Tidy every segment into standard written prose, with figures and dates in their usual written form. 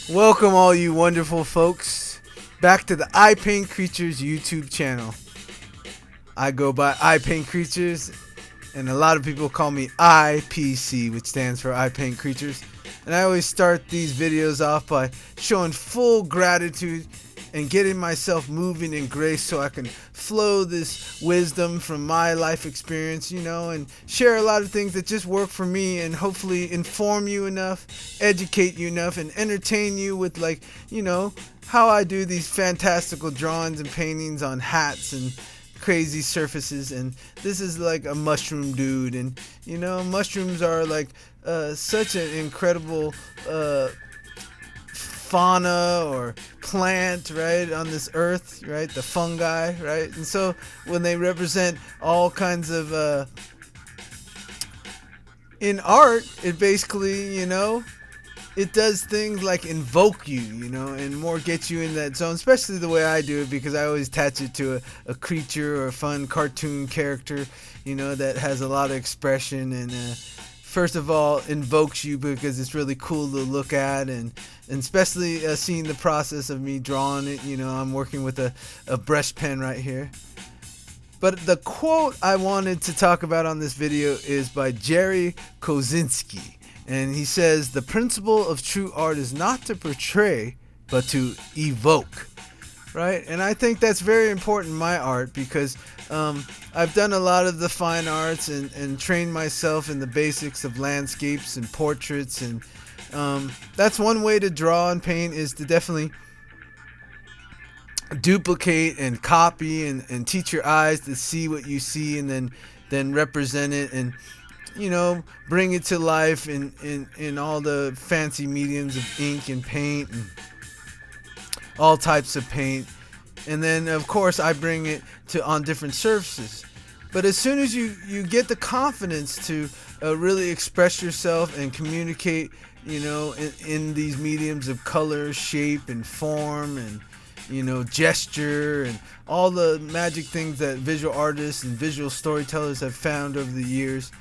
Welcome all you wonderful folks back to the Ipaintcreatures YouTube channel. I go by Ipaintcreatures and a lot of people call me IPC, which stands for Ipaintcreatures. And I always start these videos off by showing full gratitude and getting myself moving in grace so I can flow this wisdom from my life experience, and share a lot of things that just work for me and hopefully inform you enough, educate you enough, and entertain you with how I do these fantastical drawings and paintings on hats and crazy surfaces. And this is like a mushroom dude, and mushrooms are like such an incredible fauna or plant, right, on this earth, right, the fungi, right. And so when they represent all kinds of in art, it basically it does things like invoke you, and more get you in that zone, especially the way I do it, because I always attach it to a creature or a fun cartoon character, that has a lot of expression and first of all invokes you because it's really cool to look at, and especially seeing the process of me drawing it. I'm working with a brush pen right here. But the quote I wanted to talk about on this video is by Jerzy Kosinski, and he says, "The principle of true art is not to portray, but to evoke." Right? And I think that's very important in my art because I've done a lot of the fine arts and trained myself in the basics of landscapes and portraits, and that's one way to draw and paint, is to definitely duplicate and copy and teach your eyes to see what you see, and then represent it and bring it to life in all the fancy mediums of ink and paint and all types of paint. And then of course I bring it to on different surfaces. But as soon as you get the confidence to really express yourself and communicate, in these mediums of color, shape, and form, and gesture, and all the magic things that visual artists and visual storytellers have found over the years,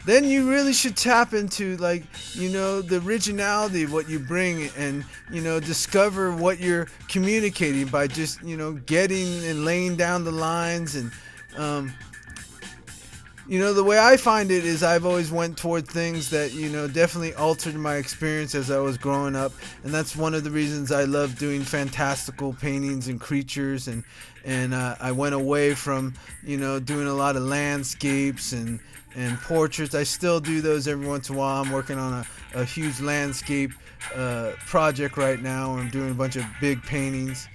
then you really should tap into the originality of what you bring, and discover what you're communicating by just getting and laying down the lines. And the way I find it is I've always went toward things that definitely altered my experience as I was growing up, and that's one of the reasons I love doing fantastical paintings and creatures, and I went away from doing a lot of landscapes and portraits. I still do those every once in a while. I'm working on a huge landscape project right now where I'm doing a bunch of big paintings.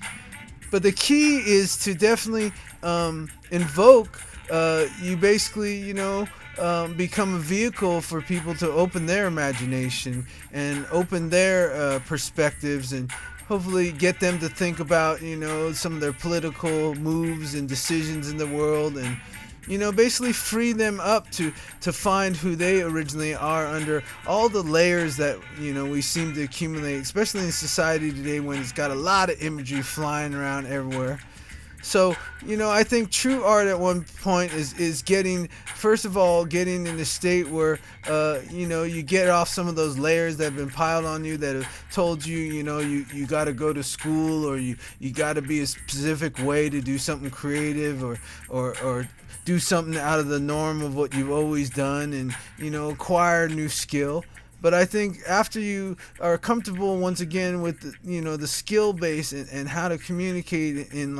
But the key is to definitely invoke. You basically, become a vehicle for people to open their imagination and open their perspectives, and hopefully get them to think about, some of their political moves and decisions in the world, and basically free them up to find who they originally are under all the layers that we seem to accumulate, especially in society today when it's got a lot of imagery flying around everywhere. So I think true art at one point is getting, first of all, getting in a state where you get off some of those layers that have been piled on you, that have told you you got to go to school, or you got to be a specific way to do something creative, or do something out of the norm of what you've always done, and acquire new skill. But I think after you are comfortable once again with the skill base and how to communicate in,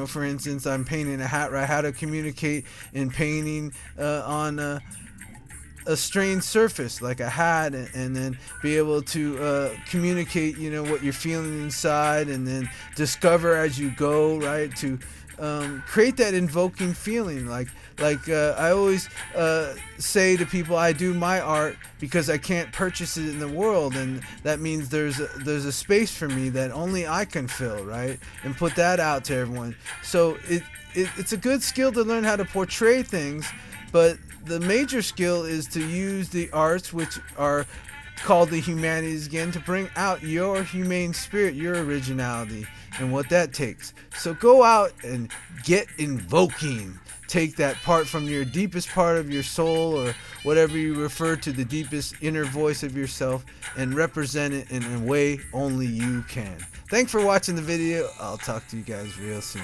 for instance, I'm painting a hat, right? How to communicate in painting on a strange surface like a hat, and then be able to communicate what you're feeling inside, and then discover as you go, right, to create that invoking feeling. I always say to people, I do my art because I can't purchase it in the world, and that means there's a space for me that only I can fill, right, and put that out to everyone. So it's a good skill to learn how to portray things, but the major skill is to use the arts, which are call the humanities again to bring out your humane spirit, your originality, and what that takes. So go out and get invoking. Take that part from your deepest part of your soul, or whatever you refer to, the deepest inner voice of yourself, and represent it in a way only you can. Thanks for watching the video. I'll talk to you guys real soon.